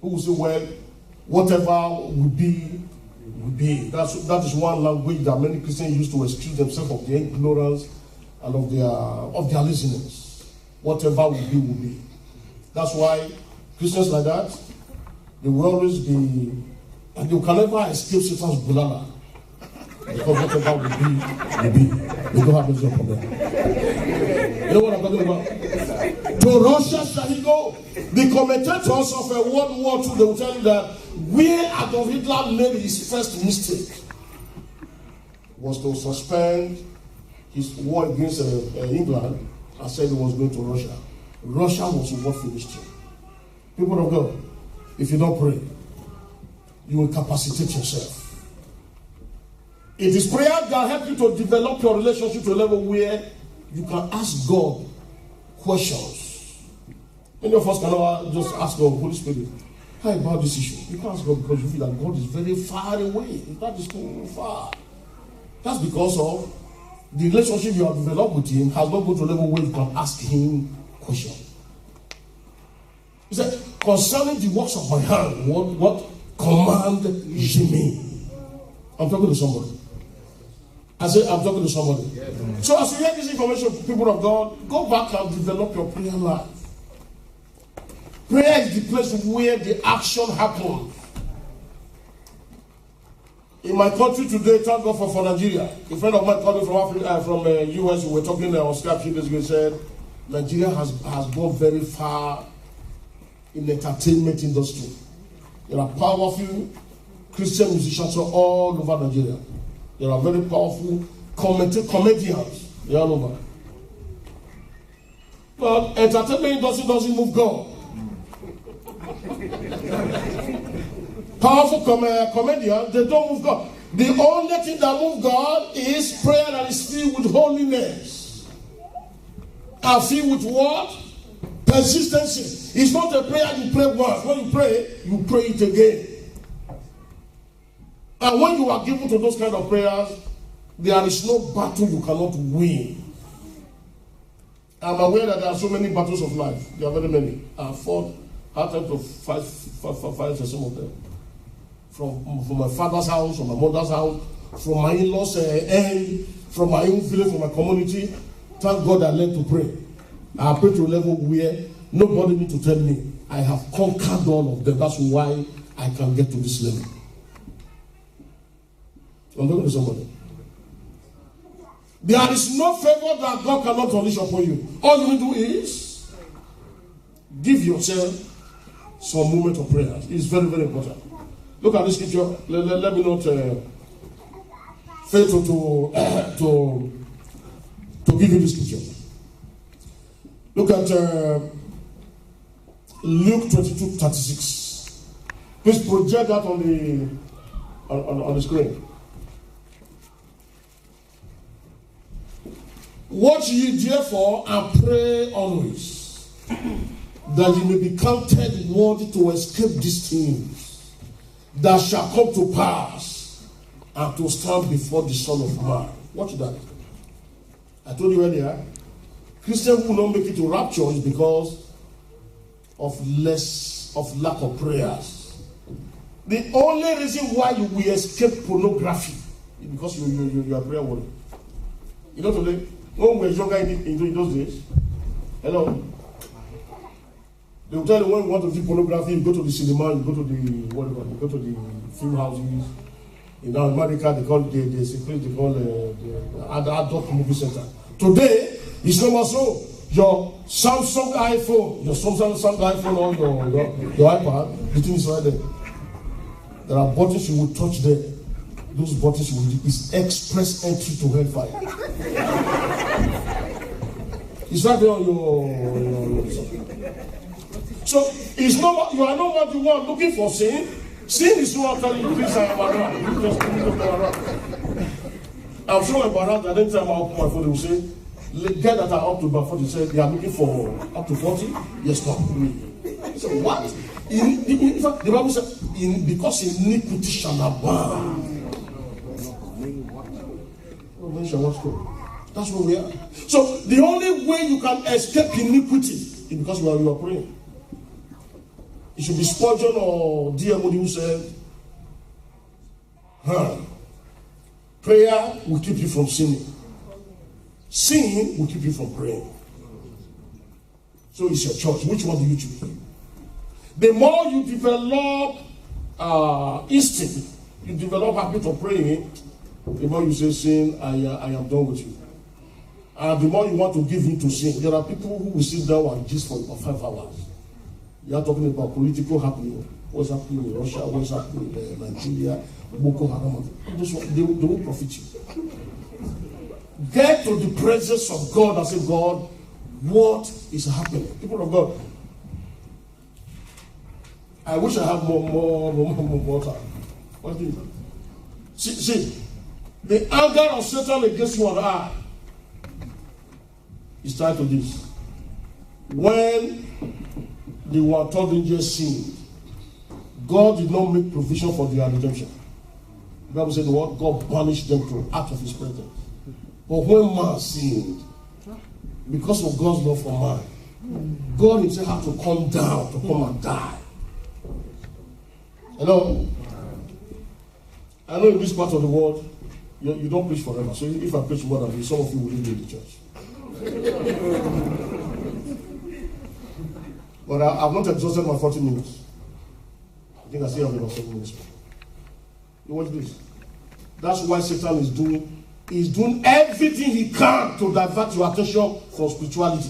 who will say, well, whatever will be, will be. That is one language that many Christians use to excuse themselves of their ignorance and of their laziness. Whatever will be, will be. That's why Christians like that, they will always be, and they can never escape Satan's bulala. Because whatever will be, will be. They don't have any problem. You know what I'm talking about? To Russia shall he go? The commentators of World War II, they will tell you that where Adolf Hitler made his first mistake was to suspend his war against England and said he was going to Russia. Russia was what finished him. People of God, if you don't pray, you will incapacitate yourself. It is prayer that helps you to develop your relationship to a level where you can ask God questions. Many of us cannot just ask God, Holy Spirit, how about this issue? You can't ask God because you feel that God is very far away. That is too far. That's because of the relationship you have developed with Him has not gone to a level where you can ask Him questions. He said, concerning the works of my hand, what command ye me? I'm talking to somebody. I said, I'm talking to somebody. Yes. So as you hear this information, people of God, go back and develop your prayer life. Prayer is the place where the action happens. In my country today, thank God for Nigeria. A friend of mine coming from Africa, from US, we were talking on Skype a few days ago, said Nigeria has gone very far in the entertainment industry. There are powerful Christian musicians all over Nigeria. There are very powerful comedians. They are all over. But entertainment industry doesn't move God. Powerful comedians, they don't move God. The only thing that moves God is prayer that is filled with holiness. And filled with what? Persistency. It's not a prayer you pray once. When you pray it again. And when you are given to those kind of prayers, there is no battle you cannot win. I'm aware that there are so many battles of life. There are very many. I fought, I tried to fight for some of them. From my father's house, from my mother's house, from my in-laws' end, from my own village, from my community. Thank God I learned to pray. I pray to a level where nobody needs to tell me I have conquered all of them. That's why I can get to this level. I'm talking to somebody. There is no favor that God cannot unleash upon you. All you need to do is give yourself some moment of prayer. It's very, very important. Look at this scripture. Let me not fail to give you this scripture. Look at Luke 22:36. Please project that on the screen. Watch ye therefore and pray always, that ye may be counted worthy to escape these things that shall come to pass and to stand before the Son of Man. Watch that. I told you earlier, Christians who don't make it to rapture is because of lack of prayers. The only reason why you will escape pornography is because you are prayer warrior. You know today, when we were younger in those days, hello, they will tell you when you want to see pornography, you go to the cinema, you go to the film houses. In America, they call the adult movie center. Today, it's not more so. Your Samsung iPhone or your iPad, the thing is right there. There are buttons you will touch there. Those buttons is express entry to hellfire. It's right there on your so it's not you are not what you want looking for sin. Sin is not telling you please I am around. You just around. I'm sure embarrassed that anytime I open my phone, they will say, get that are up to about 40, say they are looking for up to 40. Yes, not me. So what? In fact, the Bible says, because iniquity shall abound. That's where we are. So the only way you can escape iniquity is because you are praying. It should be Spurgeon or D.M. Moody who said, prayer will keep you from sinning. Sin will keep you from praying. So it's your choice. Which one do you choose? The more you develop instinct, you develop habit of praying, the more you say, sin, I am done with you. And the more you want to give in to sin, there are people who will sit down and gist for about 5 hours. You are talking about political happening. What's happening in Russia? What's happening in Nigeria? Boko Haram. They will profit you. Get to the presence of God and say, God, what is happening? People of God, I wish I had more time. What do you see, the anger of Satan against you and I is tied to this. When they were told in just sin, God did not make provision for their redemption. The Bible said, what? God banished them out of his presence. But when man sinned, because of God's love for man, God himself had to come down to come and die. Hello? I know in this part of the world, you don't preach forever. So if I preach more than this, some of you will leave me in the church. But I've not exhausted my 40 minutes. I think I still have about 7 minutes. You watch this. That's why Satan is doing everything he can to divert your attention from spirituality.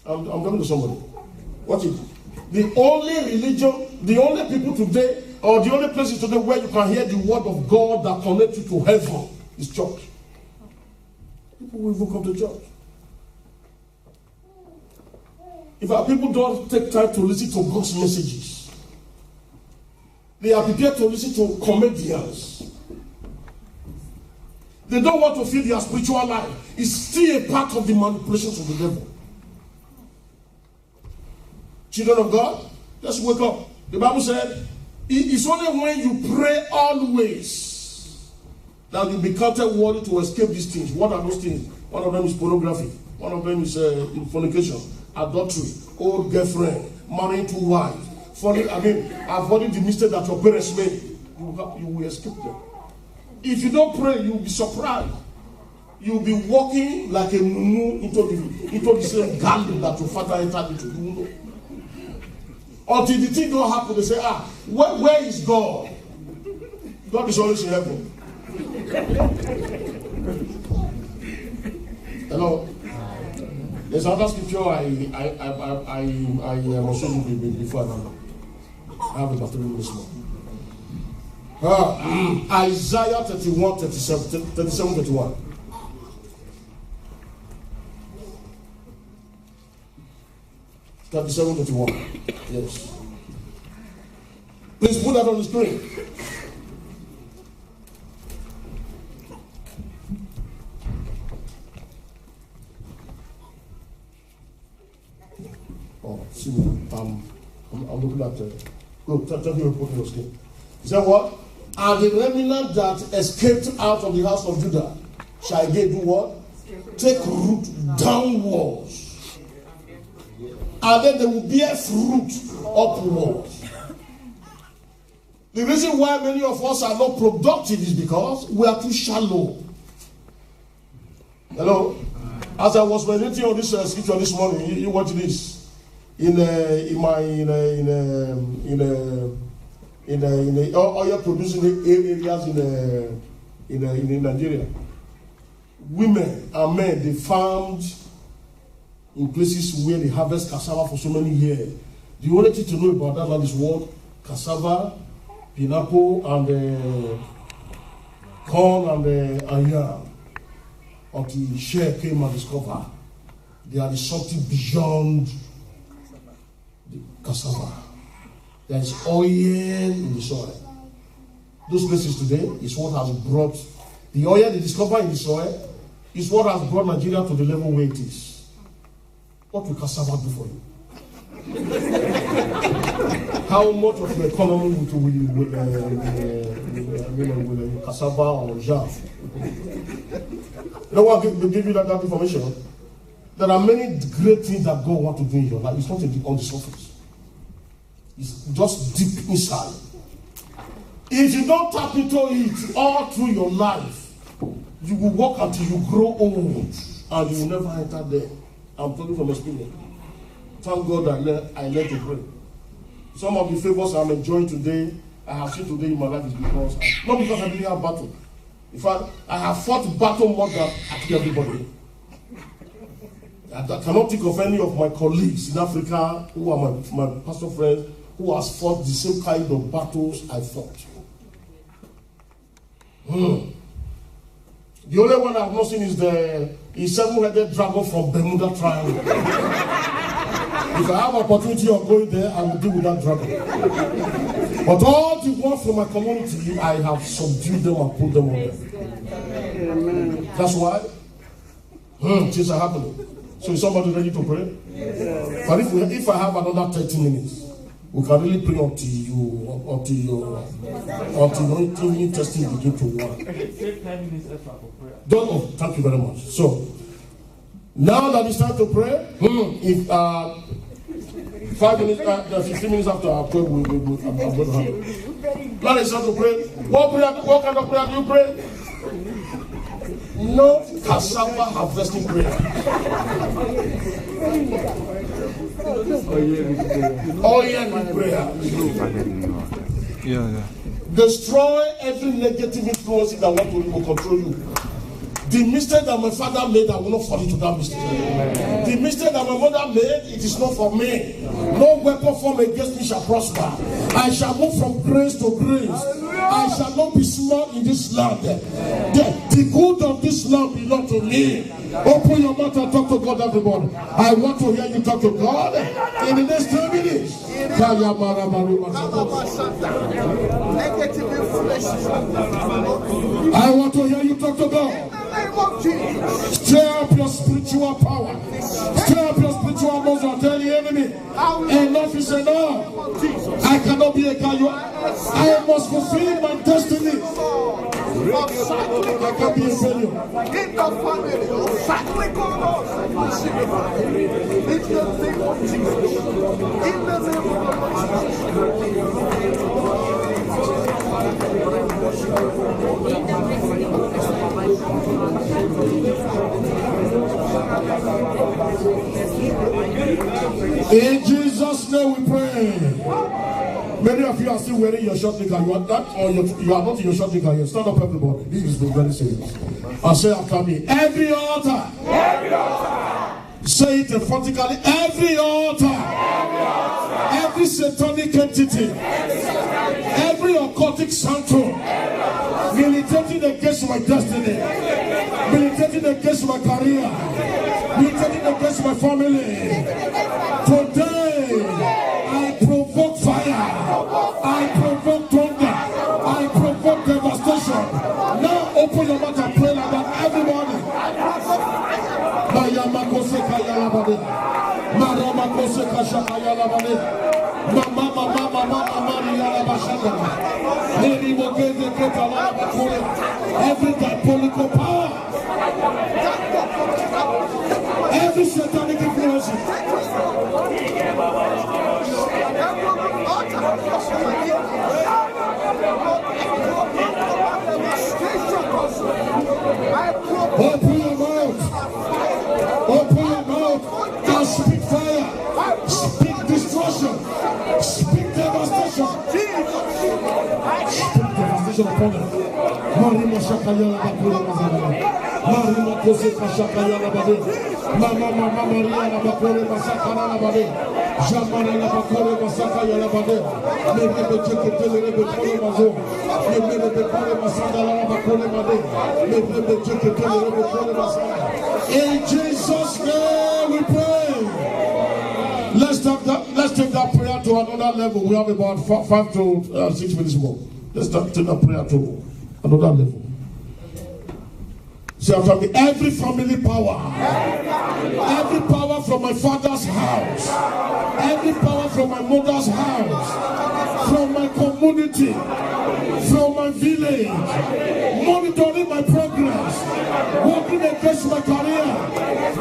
I'm talking to somebody. Watch it. The only religion, the only people today, or the only places today where you can hear the word of God that connects you to heaven is church. People will even come to church. If our people don't take time to listen to God's messages, they are prepared to listen to comedians. They don't want to feel their spiritual life. It's still a part of the manipulations of the devil. Children of God, just wake up. The Bible said, it's only when you pray always that you'll be counted worthy to escape these things. What are those things? One of them is pornography. One of them is fornication, adultery, old girlfriend, marrying 2 wives. Avoiding the mistake that your parents made. You will escape them. If you don't pray, you'll be surprised. You'll be walking like a mumu into the same garden that your father entered into. You know. Until the thing don't happen, they say, where is God? God is always in heaven. Hello? There's another scripture I was showing you before now. I have about 3 minutes more. Isaiah 31, 37, 31. Yes. Please put that on the screen. Oh, see me. I'm looking at it. Go, tell me to put your screen. He said what? And the remnant that escaped out of the house of Judah shall again do what? Take root downwards. And then they will bear fruit upwards. The reason why many of us are not productive is because we are too shallow. Hello? As I was meditating on this scripture this morning, you watch this. In oil producing areas in Nigeria, women and men, they farmed in places where they harvest cassava for so many years. The only thing to know about that land is what? Cassava, pineapple, and corn and yam. Until the share came and discovered there is something beyond the cassava. There is oil in the soil. Those places today is what has brought the oil they discover in the soil is what has brought Nigeria to the level where it is. What will cassava do for you? How much of the economy will cassava or jam? No one will give you that information. There are many great things that God wants to do in your life. It's not on the surface. It's just deep inside. If you don't tap into it all through your life, you will walk until you grow old and you will never enter there. I'm talking from experience. Thank God I learned to pray. Some of the favors I'm enjoying today, I have seen today in my life is not because I didn't have battle. In fact, I have fought battle more than I think everybody. I cannot think of any of my colleagues in Africa who are my pastor friends who has fought the same kind of battles I fought. The only one I've not seen is the seven-headed dragon from Bermuda Triangle. If I have opportunity of going there, I will deal with that dragon. But all the ones from my community, I have subdued them and put them on them. That's why things are happening. So is somebody ready to pray? Yes. But if I have another 30 minutes, we can really pray until your testing begin to work. Take 10 minutes extra for prayer. Thank you very much. So now that it's time to pray, if 5 minutes, 15 minutes after our prayer, I'm going to have it. Now it's time to pray. What kind of prayer do you pray? No cassava harvesting prayer. Prayer. Yeah. Destroy every negative influence that want to control you. The mistake that my father made, I will not fall into that mistake. Amen. The mistake that my mother made, it is not for me. No weapon formed against me shall prosper. I shall move from grace to grace. I shall not be small in this land. The good of this land belongs to me. Open your mouth and talk to God, everybody. I want to hear you talk to God in the next 10 minutes. I want to hear you talk to God. Stir up your spiritual power. Stir up your spiritual muscle. Tell the enemy, enough is enough. I cannot be a guy. I must fulfill my destiny. I can't be a failure. In the family, in the name in Jesus' name we pray. Many of you are still wearing your short knicker. You are not in your short knicker. You stand up, everybody. This is very serious. I say after me, every altar. Every altar. Say it emphatically. Every altar. Every altar. Every satanic entity. Every occultic sanctum. Militating against my destiny. Militating against my career. Militating against my family. Today, I provoke fire. I provoke thunder. I provoke devastation. Now open your mouth and pray like that. Everybody. Every diabolical power, every satanic influence, open your mouth. Open your mouth and speak fire. Speak destruction. Speak devastation. Speak devastation upon them. Marima Shakayala Bakura Mazana. Marima Koseka Shakayala Bade. Mama Maria Bakore Masakara Bade. Jamara Bakore Masakayala Bade. Maybe take it Bakore Mazo. Maybe Bakore Masakala Bakore Bade. Maybe take it Bakore Masakala. In Jesus' name we pray. Let's take that prayer to another level. We have about 5 to 6 minutes more. Let's take that prayer to another level. Say after me, every family power, every power from my father's house, every power from my mother's house, from my community, from my village, monitoring my progress, working against my career,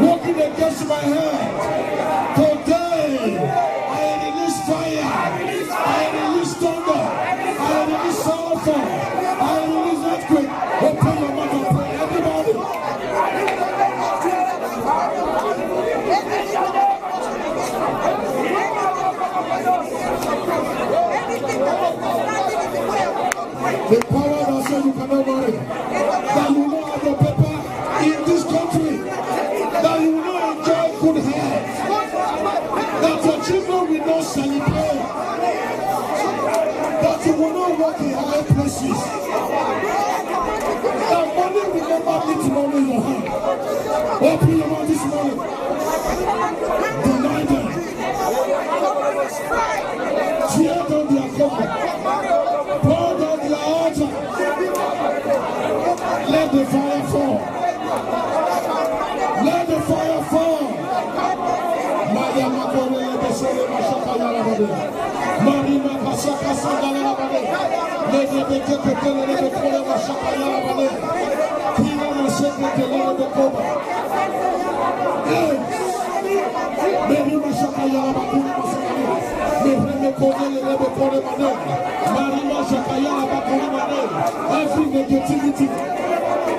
working against my health. Today, I release fire. The power that says you cannot marry, that you will not have your paper in this country, that you will not enjoy good health, that your children will not celebrate, that you will not work in high places, that money will never meet money in your hand. Open your mouth this morning. Deny them. Tear down their cover. Pour down their altar. Let the fire fall. Let the fire fall. Maya Makore Besore Mashaka Yarabade. Marima Kasaka Sangalabade. Let the Bekele Bekole Mashaka Yarabade. Kina Maseke Telele Bekoba. Mary Mashaka Yarabade. Every negativity,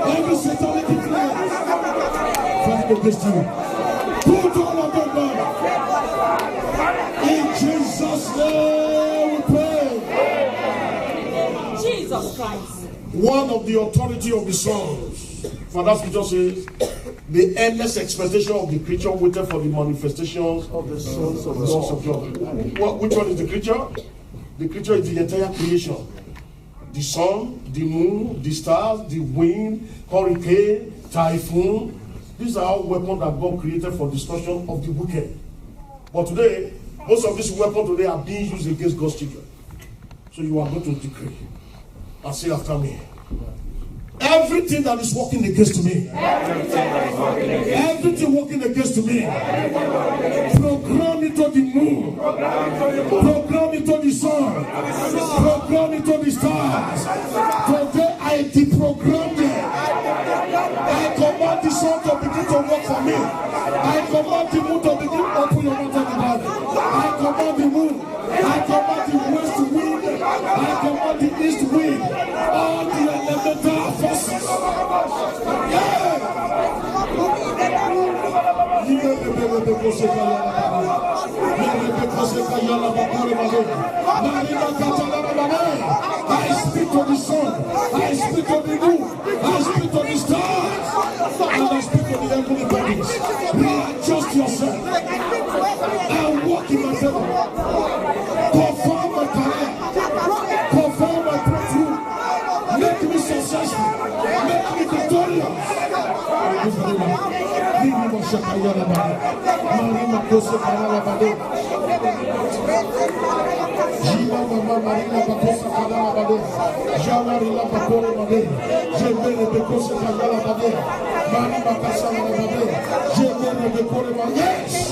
every satanic influence fight against you. Put all of them down. In Jesus' name we pray. Jesus Christ. One of the authority of the sons, for that scripture says, the endless expectation of the creature waited for the manifestations of the sons of God. Which one is the creature? The creature is the entire creation. The sun, the moon, the stars, the wind, hurricane, typhoon. These are all weapons that God created for destruction of the wicked. But today, most of these weapons today are being used against God's children. So you are going to decree and say after me. Everything that is working against me, everything working against me, program it to the moon, program it to the sun, program it to the stars. Today I deprogram them. I command the sun to begin to work for me. I command the moon to begin to open your mouth and the I command the moon. I command the west wind. I command the east wind. All the elemental forces. I speak to the sun. I speak to the moon. I speak to the stars. And I speak to the heavenly bodies. Readjust yourself. And walk in my favor. Confirm my career. Confirm my breakthrough. Make me successful. Make me victorious. Yes!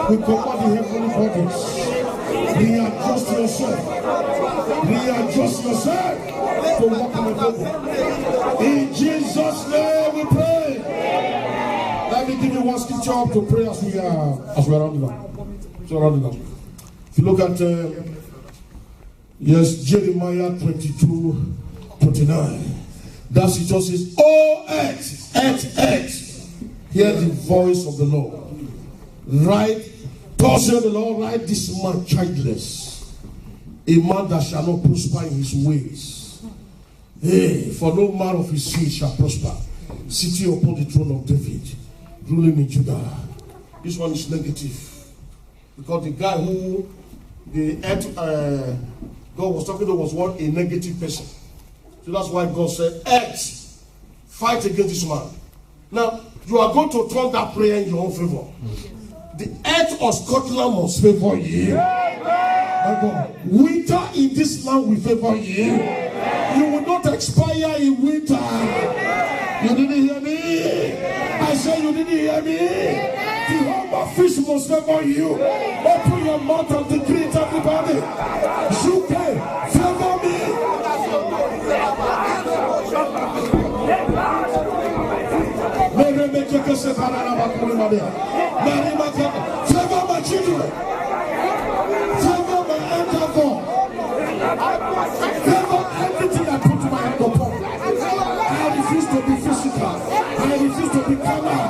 We command the heavenly bodies. Readjust yourself. Readjust yourself to walk in the devil. In Jesus' name we pray. Let me give you one scripture to pray as we are rounding up. If you look at Jeremiah 22:29, that scripture says, "Oh earth, earth, earth, hear the voice of the Lord. Right, thus saith the Lord, write this man childless, a man that shall not prosper in his ways. Hey, for no man of his seed shall prosper, sitting upon the throne of David, ruling in Judah." This one is negative. Because the guy who God was talking to was what? A negative person. So that's why God said, earth, fight against this man. Now, you are going to turn that prayer in your own favor. The earth of Scotland must favor you. My God, winter in this land will favor you. You will not expire in winter. You didn't hear me? I said you didn't hear me? The humble fish must favor you. Open your mouth and decree it, everybody. UK, favor me. Favor my children. Favor my endeavor. Favor everything I put my hand upon. I refuse to be physical. I refuse to be carnal.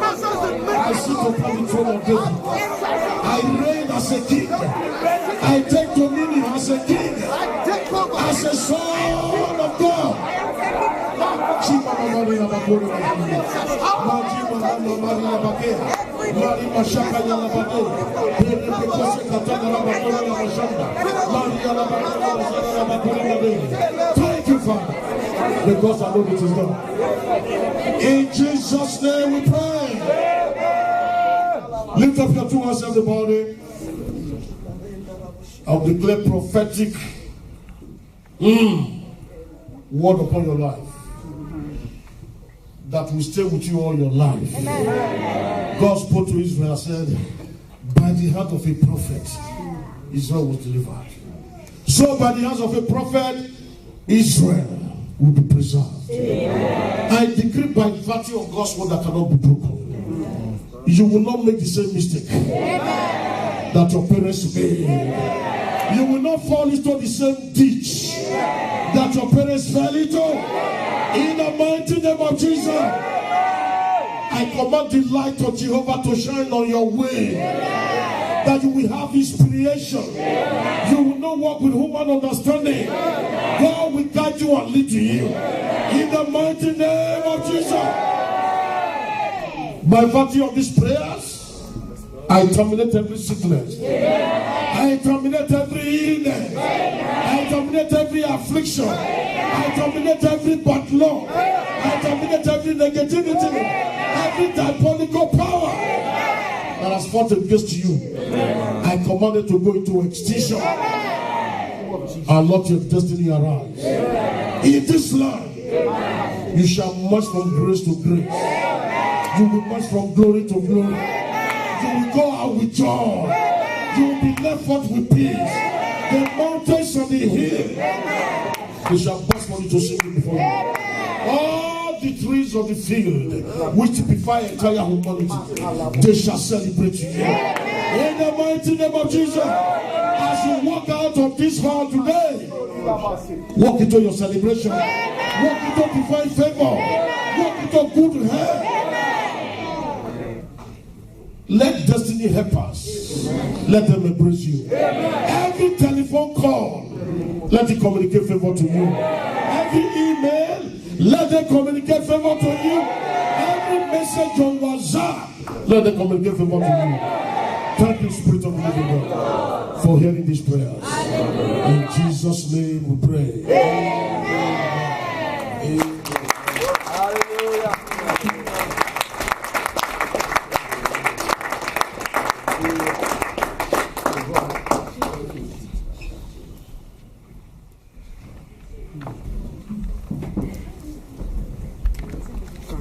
I sit upon the throne of David. I reign as a king. I take dominion as a king. As a son. Thank you, Father, because I know it is done. In Jesus' name we pray. Lift up your 2 hands, everybody. I'll declare prophetic word upon your life that will stay with you all your life. Amen. God spoke to Israel and said, by the hand of a prophet, Israel was delivered. So by the hands of a prophet, Israel will be preserved. Amen. I decree by virtue of God's word that cannot be broken. You will not make the same mistake that your parents made. You will not fall into the same ditch that your parents fell into. In the mighty name of Jesus, I command the light of Jehovah to shine on your way. That you will have inspiration. You will not walk with human understanding. God will guide you and lead you. In the mighty name of Jesus. By virtue of these prayers, I terminate every sickness. I terminate every illness. I terminate every affliction. I terminate every bad law. I terminate every negativity. Every diabolical power that has fought against you. I command it to go into extinction. And let your destiny arise. In this land, you shall march from grace to grace. You will march from glory to glory. You will go out with joy. You will be left forth with peace. The mountains and the hill, they shall burst for you to sing before you. All the trees of the field, which typify entire humanity, they shall celebrate you. In the mighty name of Jesus, as you walk out of this hall today, walk into your celebration. Walk into divine favor. Walk into good health. Let destiny help us. Let them embrace you. Every telephone call, let it communicate favor to you. Every email, let them communicate favor to you. Every message on WhatsApp, let them communicate favor to you. Thank you, Spirit of the living God, for hearing these prayers. In Jesus' name we pray. Amen. Hallelujah.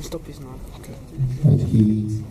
Stop this now. Okay. That he